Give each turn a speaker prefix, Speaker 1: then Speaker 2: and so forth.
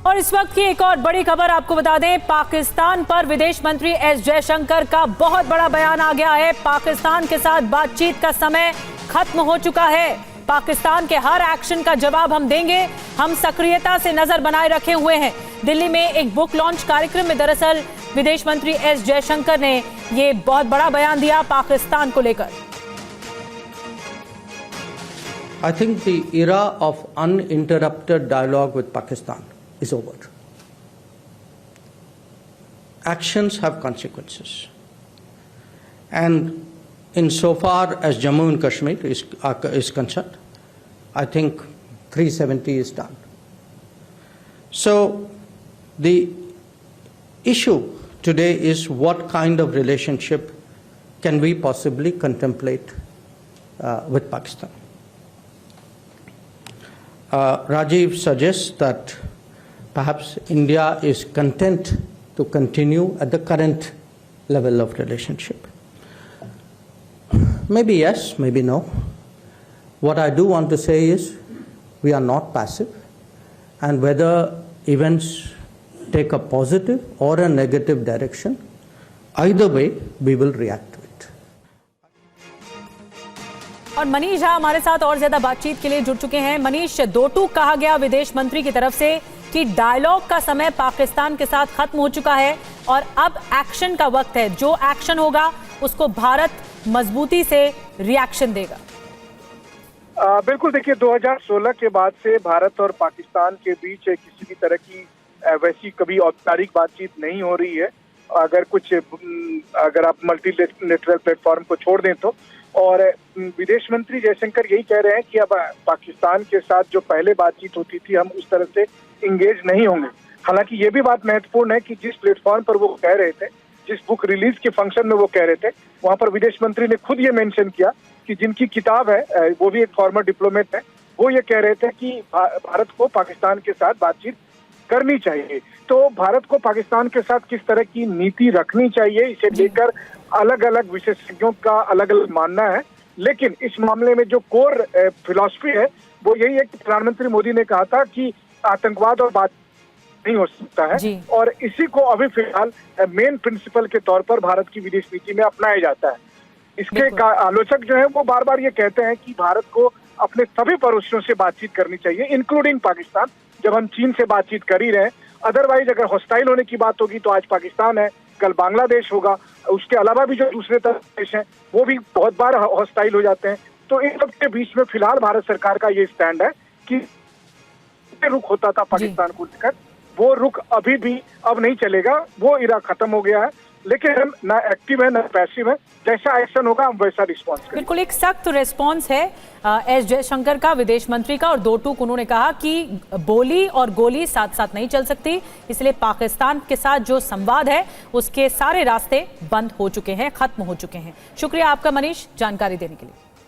Speaker 1: और इस वक्त की एक और बड़ी खबर आपको बता दें, पाकिस्तान पर विदेश मंत्री एस जयशंकर का बहुत बड़ा बयान आ गया है। पाकिस्तान के साथ बातचीत का समय खत्म हो चुका है। पाकिस्तान के हर एक्शन का जवाब हम देंगे। हम सक्रियता से नजर बनाए रखे हुए हैं। दिल्ली में एक बुक लॉन्च कार्यक्रम में दरअसल विदेश मंत्री एस जयशंकर ने ये बहुत बड़ा बयान दिया पाकिस्तान को लेकर।
Speaker 2: I think the era of uninterrupted dialogue with Pakistan is over. Actions have consequences. And insofar as Jammu and Kashmir is concerned, I think 370 is done. So the issue today is what kind of relationship can we possibly contemplate with Pakistan. Rajiv suggests that perhaps India is content to continue at the current level of relationship. Maybe yes, maybe no. What I do want to say is we are not passive, and whether events take a positive or a negative direction, either way we will react to it.
Speaker 1: और मनीष झा हमारे साथ और ज्यादा बातचीत के लिए जुड़ चुके हैं। मनीष, दो टूक कहा गया विदेश मंत्री की तरफ से कि डायलॉग का समय पाकिस्तान के साथ खत्म हो चुका है और अब एक्शन का वक्त है। जो एक्शन होगा उसको भारत मजबूती से रिएक्शन देगा।
Speaker 3: बिल्कुल, देखिए 2016 के बाद से भारत और पाकिस्तान के बीच किसी भी तरह की वैसी कभी औपचारिक बातचीत नहीं हो रही है। अगर आप मल्टीलेटरल प्लेटफॉर्म को छोड़ दें तो, और विदेश मंत्री जयशंकर यही कह रहे हैं कि अब पाकिस्तान के साथ जो पहले बातचीत होती थी हम उस तरह से इंगेज नहीं होंगे। हालांकि ये भी बात महत्वपूर्ण है कि जिस प्लेटफॉर्म पर वो कह रहे थे, जिस बुक रिलीज के फंक्शन में वो कह रहे थे, वहां पर विदेश मंत्री ने खुद ये मेंशन किया कि जिनकी किताब है, वो भी एक फॉर्मर डिप्लोमेट है, वो ये कह रहे थे कि भारत को पाकिस्तान के साथ बातचीत करनी चाहिए। तो भारत को पाकिस्तान के साथ किस तरह की नीति रखनी चाहिए, इसे लेकर अलग अलग विशेषज्ञों का अलग अलग मानना है। लेकिन इस मामले में जो कोर फिलॉसफी है वो यही है कि प्रधानमंत्री मोदी ने कहा था कि आतंकवाद और बात नहीं हो सकता है, और इसी को अभी फिलहाल मेन प्रिंसिपल के तौर पर भारत की विदेश नीति में अपनाया जाता है। इसके आलोचक जो है वो बार बार ये कहते हैं कि भारत को अपने सभी पड़ोसियों से बातचीत करनी चाहिए, इंक्लूडिंग पाकिस्तान। जब हम चीन से बातचीत कर ही रहे हैं, अदरवाइज अगर हॉस्टाइल होने की बात होगी तो आज पाकिस्तान है, कल बांग्लादेश होगा, उसके अलावा भी जो दूसरे देश हैं वो भी बहुत बार हॉस्टाइल हो जाते हैं। तो इन सब के बीच में फिलहाल भारत सरकार का ये स्टैंड है कि रुख होता था पाकिस्तान को लेकर, वो रुख अभी भी अब नहीं चलेगा। वो इरा खत्म हो गया है, लेकिन हम ना एक्टिव है ना पैसिव है। जैसा एक्शन होगा हम वैसा रिस्पॉन्स करेंगे।
Speaker 1: बिल्कुल, एक सख्त रिस्पॉन्स है एस जयशंकर का, विदेश मंत्री का। और दो टूक उन्होंने कहा कि बोली और गोली साथ साथ नहीं चल सकती, इसलिए पाकिस्तान के साथ जो संवाद है उसके सारे रास्ते बंद हो चुके हैं, खत्म हो चुके हैं। शुक्रिया आपका मनीष, जानकारी देने के लिए।